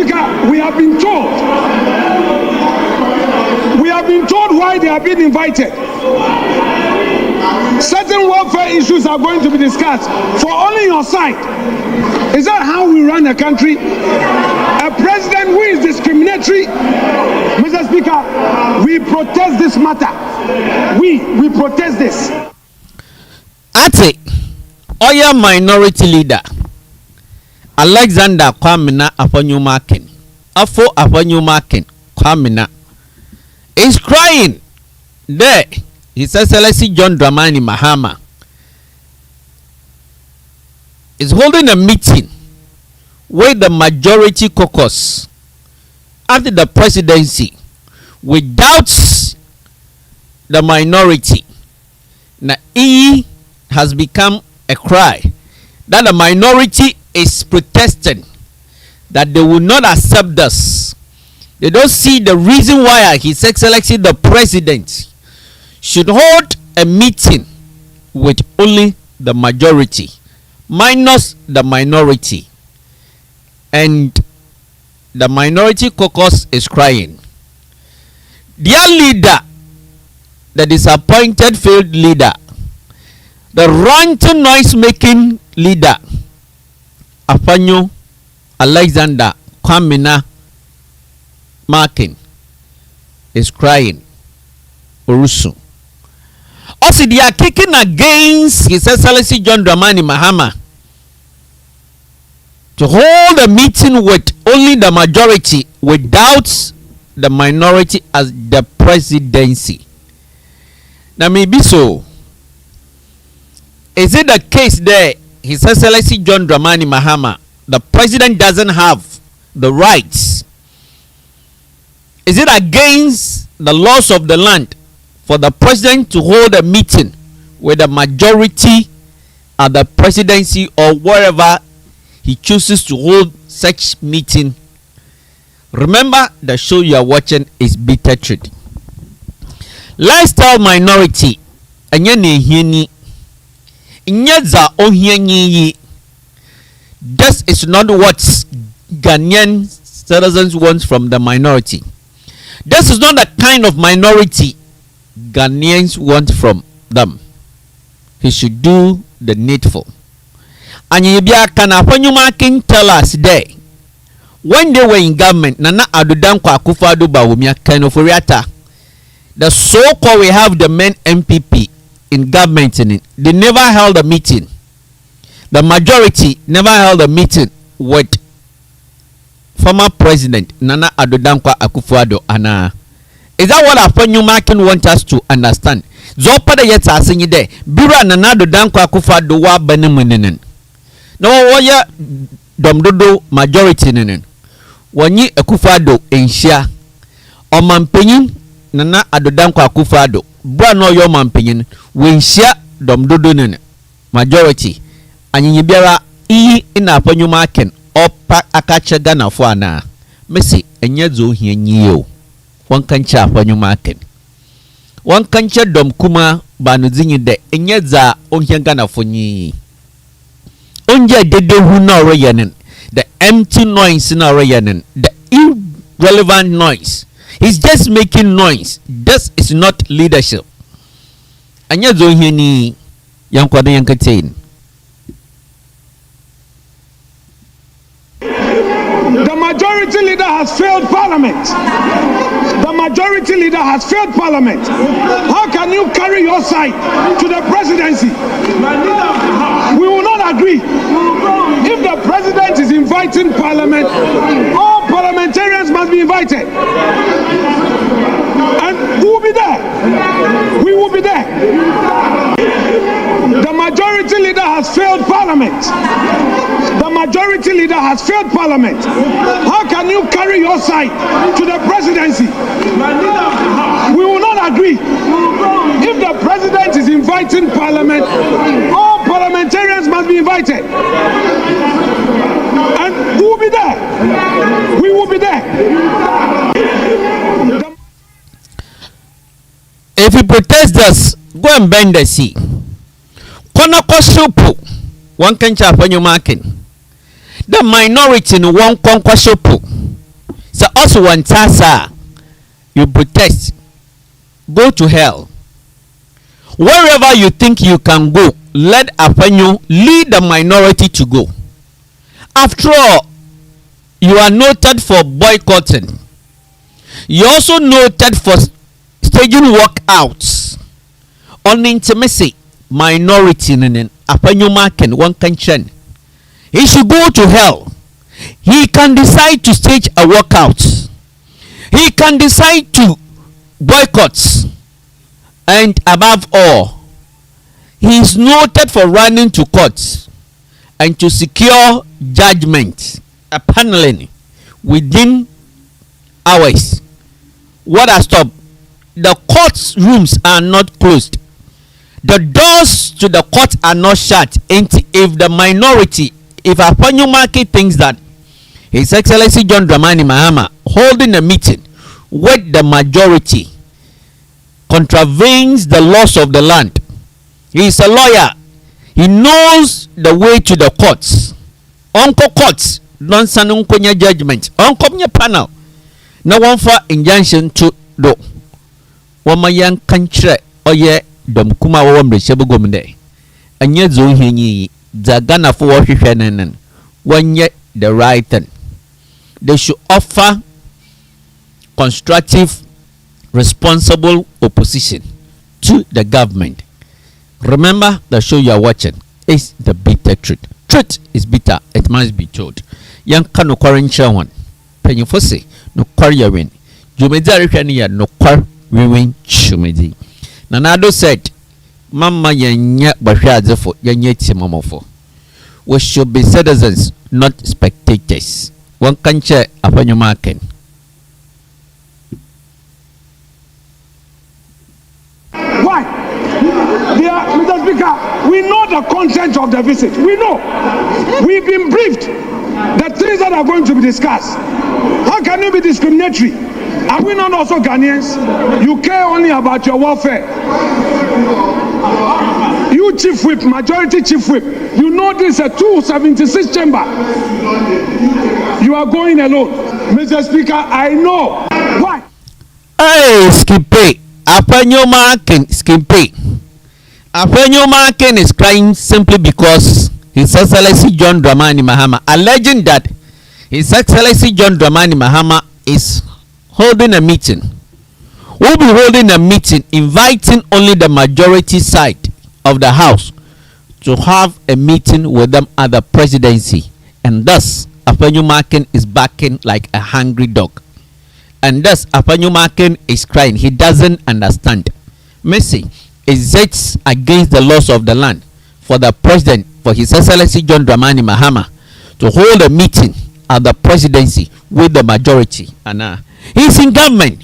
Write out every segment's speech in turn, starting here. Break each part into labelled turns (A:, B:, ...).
A: Speaker, we have been told why they have been invited. Certain welfare issues are going to be discussed for only your side. Is that how we run a country? A president who is discriminatory? Mr. Speaker, we protest this matter. We protest this.
B: Ate, Oya minority leader Alexander Kwamina Aponyumaken, Afo Aponyumaken, Kwamina is crying there. His Excellency John Dramani Mahama is holding a meeting with the majority caucus at the presidency without the minority. Now, he has become a cry that the minority is protesting that they will not accept this. They don't see the reason why His Excellency the President should hold a meeting with only the majority minus the minority, and the minority caucus is crying. Their leader, the disappointed failed leader, the ranting noise making leader, Apanyo Alexander Kwamina Markin, is crying. Orusu. Also, they are kicking against His Excellency John Dramani Mahama to hold a meeting with only the majority without the minority as the presidency. Now, maybe so. Is it the case there His Excellency John Dramani Mahama, the president, doesn't have the rights? Is it against the laws of the land for the president to hold a meeting with the majority at the presidency or wherever he chooses to hold such meeting? Remember, the show you are watching is Bitter Truth. Let's tell minority, this is not what Ghanaian citizens want from the minority. This is not the kind of minority Ghanaians want from them. He should do the needful. And Yibia can tell us there, when they were in government, Nana Adudankwa Akufo-Addo Bawumia Kenoforiata, the so-called we have the men MPP in government in it, they never held a meeting. The majority never held a meeting with former president Nana Adudankwa Akufo-Addo. Ana, is that what Aponyumakin want us to understand? Zopada yet asking there, Bira Nana Adudankwa Akufo-Addo wa benemunenen. No waya domdodo majority nenen. Wanyi Akufo-Addo enshia. Omampenyin Nana Adudankwa Akufo-Addo. Bra no yo mampenyin. Wenshia domdodo nenen. Majority. Anyibiara iyi ina Aponyumakin opa akache Ghana fo ana. Messi enye zo hie nyiyo. Wan kancha Aponyumakin. Wan kancha dom kuma banuzinyi de enye za ohie Ghana fo nyi. Onje dede hu na royanen. The empty noise na royanen. The irrelevant noise. He's just making noise. This is not leadership. Anya zo hie ni yankwade yankatain.
A: The majority leader has failed parliament. The majority leader has failed parliament. How can you carry your side to the presidency? We will not agree. If the president is inviting parliament, all parliamentarians must be invited. And we will be there. We will be there. The majority leader has failed parliament. The majority leader has failed parliament. How can you carry your side to the presidency? We will not agree. If the president is inviting parliament, all parliamentarians must be invited. And we will be there. We will be there.
B: If you protest us, go and bend the sea. Konako Sopo, one can chap on your marking. The minority in one Konko Sopo. So also one tasa, you protest, go to hell. Wherever you think you can go, let Apanyo lead the minority to go. After all, you are noted for boycotting. You also noted for staging walkouts on intimacy. Minority in Apanyo Maken, one can. He should go to hell. He can decide to stage a walkout. He can decide to boycott. And above all, he is noted for running to courts and to secure judgment apparently within hours. What has stopped? The court rooms are not closed. The doors to the court are not shut. And if the minority, if Apanyo Market thinks that His Excellency John Dramani Mahama holding a meeting with the majority contravenes the laws of the land, he is a lawyer. He knows the way to the courts. Uncle courts don't send unkonya judgment. Unkonya panel. Na one for injunction to do. Wama yang kanchre oye dom kuma wa mreshabu gomde. Anye zo hinyi zagana for wahwehwenen. Wanye the right thing. They should offer constructive, responsible opposition to the government. Remember, the show you are watching is the bitter truth. Truth is bitter, it must be told. Young Kano Quarren one. Penny Fosse, no quarry win. Jumedari Kania, no quar win Shumedi. Nanado said, Mamma Yanya Bashaza for Yanyeti Momofo. We should be citizens, not spectators. One can share upon your market.
A: Why? Mr. Speaker, we know the content of the visit. We know. We've been briefed. The things that are going to be discussed. How can you be discriminatory? Are we not also Ghanaians? You care only about your welfare. You chief whip, majority chief whip, you know this is a 276 chamber. You are going alone. Mr. Speaker, I know. Why?
B: Hey, Skippy. Apanyo Markin, Skippy. Apanyo Markin is crying simply because His Excellency John Dramani Mahama, alleging that His Excellency John Dramani Mahama is holding a meeting. We'll be holding a meeting inviting only the majority side of the house to have a meeting with them at the presidency, and thus Apanyo Markin is barking like a hungry dog, and thus Apanyo Markin is crying. He doesn't understand. Messi, is it against the laws of the land for the president, for His Excellency John Dramani Mahama, to hold a meeting at the presidency with the majority? And he's in government,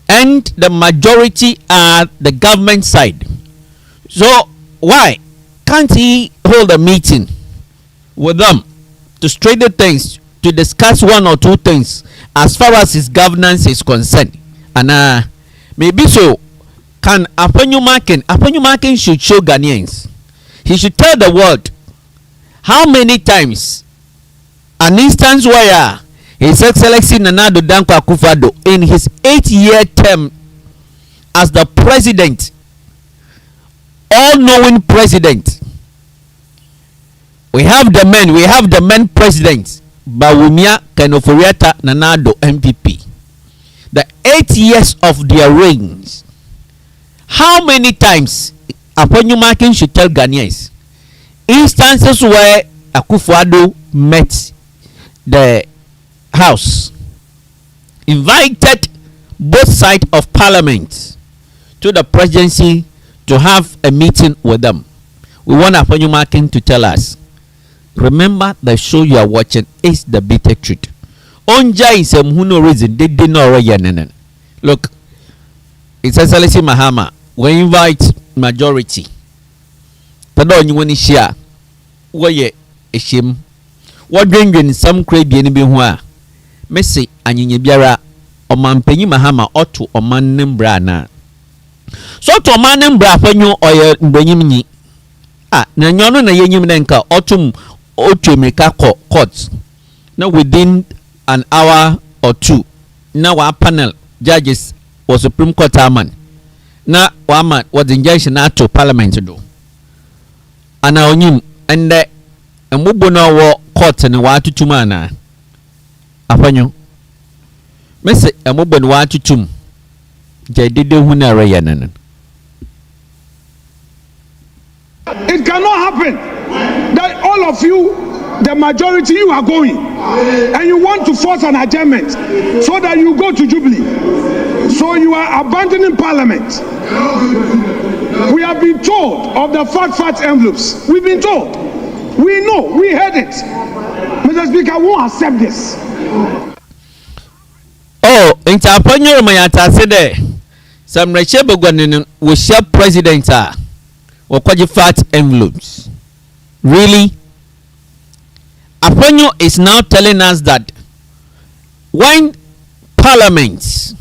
B: and the majority are the government side. So why can't he hold a meeting with them to straighten things, to discuss one or two things as far as his governance is concerned? And maybe so can Apanyo Markin should show Ghanaians. He should tell the world how many times an instance where His Excellency Nana Addo Dankwa Akufo-Addo in his 8-year term as the president, all-knowing president. We have the men presidents, Bawumia, Kenoforiata, Nana Addo, MPP. The 8 years of their reigns. How many times Apanyo Markin should tell Ghanaians instances where Akufo-Addo met the house, invited both sides of parliament to the presidency to have a meeting with them? We want Apanyo Markin to tell us. Remember, the show you are watching is the bitter truth. Onja is who no reason they did not already. Look, His Excellency Mahama, we invite majority. Tado you want to share. Why a shame? What bring some crave any be who? Messi anyinye biara omampanyi Mahama oto omannem bra na. So to omannem bra Apanyo oye mbanyim nyi. Na nyono na yenyim na nka otum otu emeka court. Now within an hour or two na wa panel judges or Supreme Court aman na wa man was injunction to parliament do ana onyim ende emugbo na wo court ne wa atutum ana afanyo mese emugbo ne wa atutum je dede hu na reya nan.
A: It cannot happen that all of you, the majority, you are going and you want to force an adjournment so that you go to Jubilee. So you are abandoning Parliament. We have been told of the fat envelopes. We've been told. We know. We heard it. Mr. Speaker, I won't accept this.
B: Oh, interponyo mayata sede. Some rechebe we share president or fat envelopes. Really? Aponyo is now telling us that when parliaments,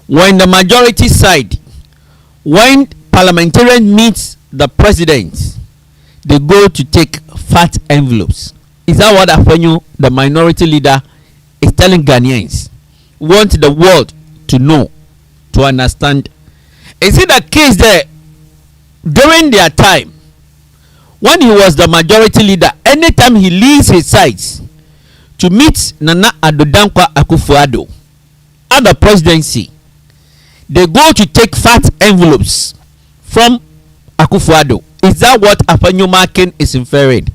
B: when the majority side, when parliamentarian meets the president, they go to take fat envelopes. Is that what Aponyo, the minority leader, is telling Ghanaians? Want the world to know, to understand. Is it the case there during their time, when he was the majority leader, anytime he leaves his sides to meet Nana Addo Dankwa Akufo-Addo at the presidency, they go to take fat envelopes from Akufo-Addo? Is that what Apanyo Makin is inferring?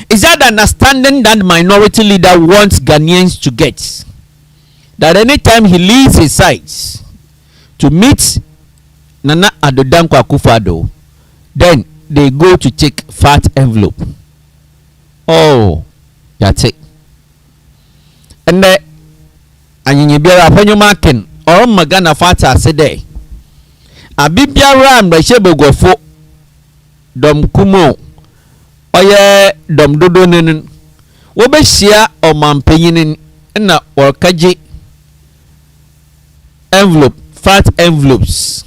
B: Is that the understanding that minority leader wants Ghanaians to get? That anytime he leaves his sides to meet Nana Addo Dankwa Akufo-Addo, then they go to take fat envelope. Oh, that's it. And then anyi biara Apanyo Makin or magana fata sede abibiara mrehebe gofo dom kumo oye dom dodo nen wo be hia omampanyin na workaje envelope, fat envelopes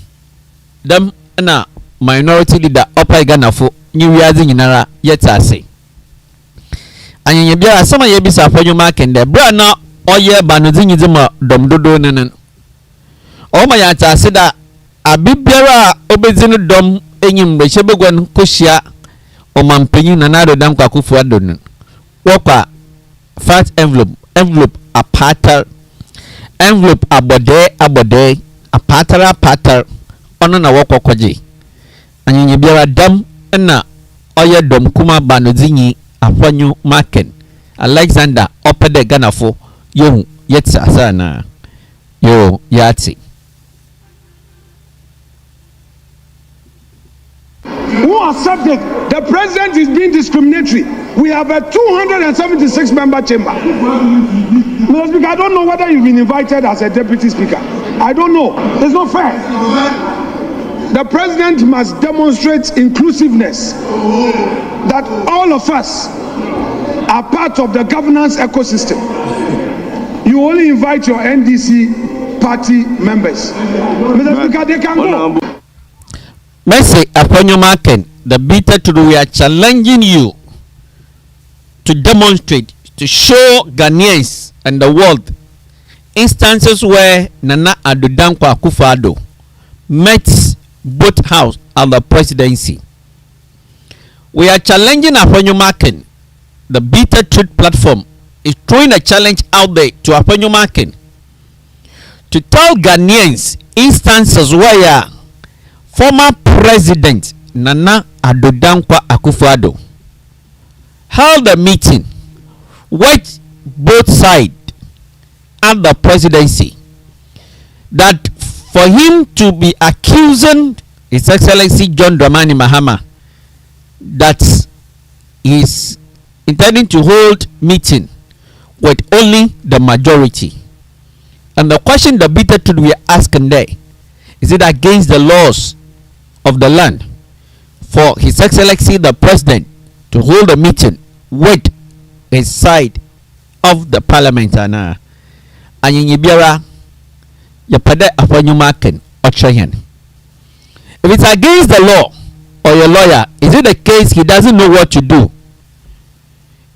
B: them na minority leader opai Ghana fo nyi wiazi nyinara yetase anyenye bia sama ye bisa Apanyo Makin de bra na oye banozi nyizima dom dodo nen o ma ya tase da abibiara obezinu dom enyim rechebegwan koshia omampanyin na Addo Dankwa Akufo-Addo nen wokwa fat envelope apata envelope abode apata ono na wokwaje anyenye biara dam na oye dom kuma banozinyi Apanyo Makin Alexander opede Ghana fo yehu yetsa sana yo yati.
A: Who accepted the president is being discriminatory? We have a 276 member chamber. Mr. Speaker, I don't know whether you've been invited as a deputy speaker. I don't know. It's not fair. The president must demonstrate inclusiveness, that all of us are part of the governance ecosystem. You only invite your NDC party members. Mr. Speaker, they can go.
B: Messi Apanyo Makin, the bitter truth, we are challenging you to demonstrate, to show Ghanaians and the world instances where Nana Addo Dankwa Akufo-Addo met both house at the presidency. We are challenging Apanyo Makin. The bitter truth platform is throwing a challenge out there to Apanyo Makin to tell Ghanaians instances where former President Nana Addo Dankwa Akufo-Addo held a meeting with both sides at the presidency, that for him to be accusing His Excellency John Dramani Mahama that he is intending to hold meeting with only the majority. And the question the bitter truth we are asking there, is it against the laws of the land for His Excellency the President to hold a meeting with his side of the parliament? And anyibiara yapade Apanyo Makin ochayen. If it's against the law or your lawyer, is it the case he doesn't know what to do?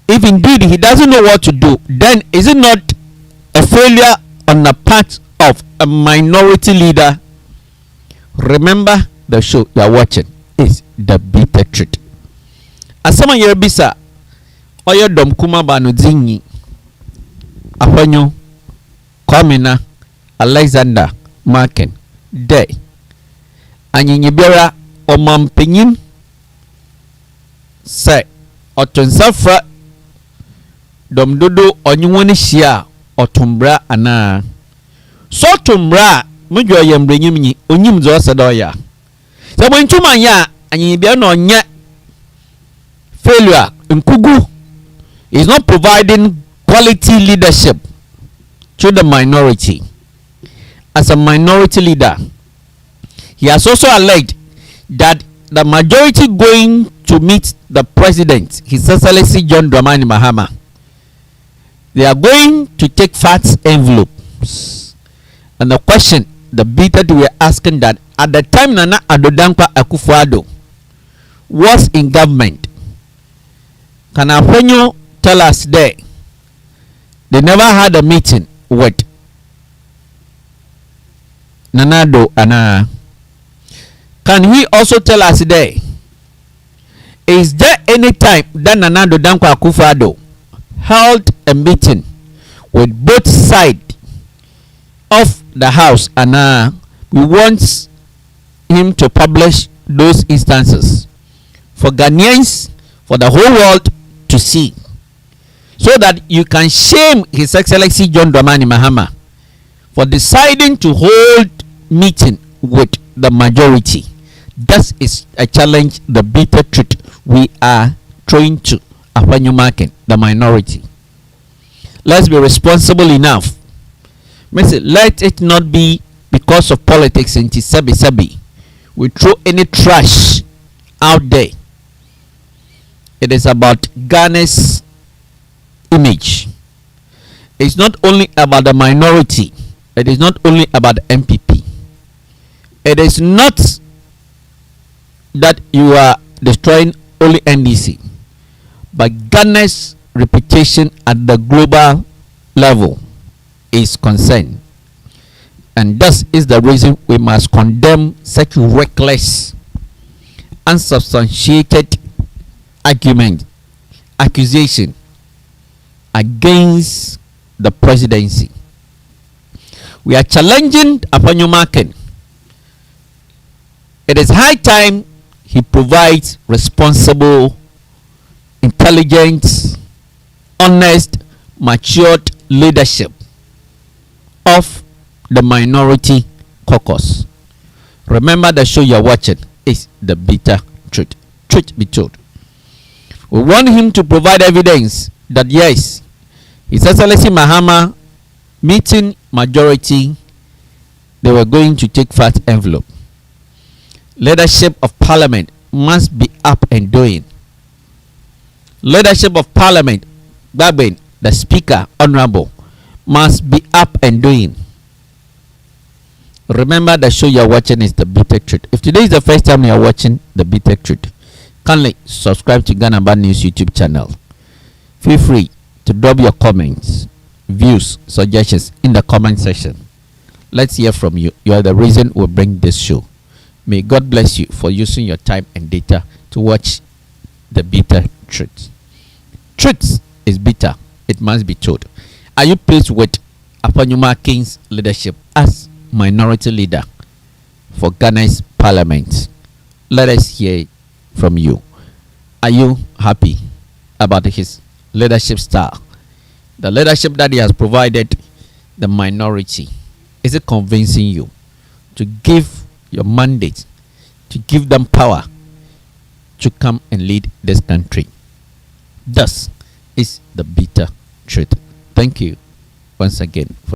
B: If indeed he doesn't know what to do, then is it not a failure on the part of a minority leader, remember the show you are watching is the bitter truth. Asama yerbisa oyo dom kuma banu zinyi afanyo Kwamina Alexander Marken Day anyinyibiara omampenyin se otunsafra dom dodo onyiwoni hia otumbra ana so tumbra mudwo yemrenyimnyi onyim zo sedoya se bontuma ya anyinyibia no nya failure nkugu is not providing quality leadership to the minority. As a minority leader, he has also alleged that the majority going to meet the president, His Excellency John Dramani Mahama, they are going to take fat envelopes. And the question, the bit we are asking that at the time Nana Addo Dankwa Akufo-Addo was in government, can Afenyo tell us there they never had a meeting with Nana Addo Ana? Can he also tell us there, is there any time that Nana Addo Dankwa Akufo-Addo held a meeting with both sides of the house? And we want him to publish those instances for Ghanaians, for the whole world to see, so that you can shame His Excellency John Dramani Mahama for deciding to hold meeting with the majority. That is a challenge, the bitter truth we are trying to Afanyumaken, the minority. Let's be responsible enough. Let it not be because of politics in Sabi. We throw any trash out there. It is about Ghana's image. It's not only about the minority. It is not only about the MPP. It is not that you are destroying only NDC, but Ghana's reputation at the global level is concerned. And thus is the reason we must condemn such reckless, unsubstantiated accusation against the presidency. We are challenging Afanyumaken. It is high time he provides responsible, intelligent, honest, matured leadership of the minority caucus. Remember, the show you're watching is the bitter truth. Truth be told, we want him to provide evidence that yes, His Excellency Mahama meeting majority, they were going to take fat envelope. Leadership of parliament must be up and doing. Leadership of parliament, Babin, the speaker, honorable, must be up and doing. Remember, the show you're watching is the bitter truth. If today is the first time you're watching the bitter truth, kindly subscribe to Ghana Bad News YouTube channel. Feel free to drop your comments, views, suggestions in the comment section. Let's hear from you. You are the reason we bring this show. May God bless you for using your time and data to watch the bitter truth. Truth is bitter. It must be told. Are you pleased with Afanyumaken's leadership as minority leader for Ghana's parliament? Let us hear from you. Are you happy about his leadership style? The leadership that he has provided the minority, is it convincing you to give your mandate, to give them power to come and lead this country? Thus is the bitter truth. Thank you once again for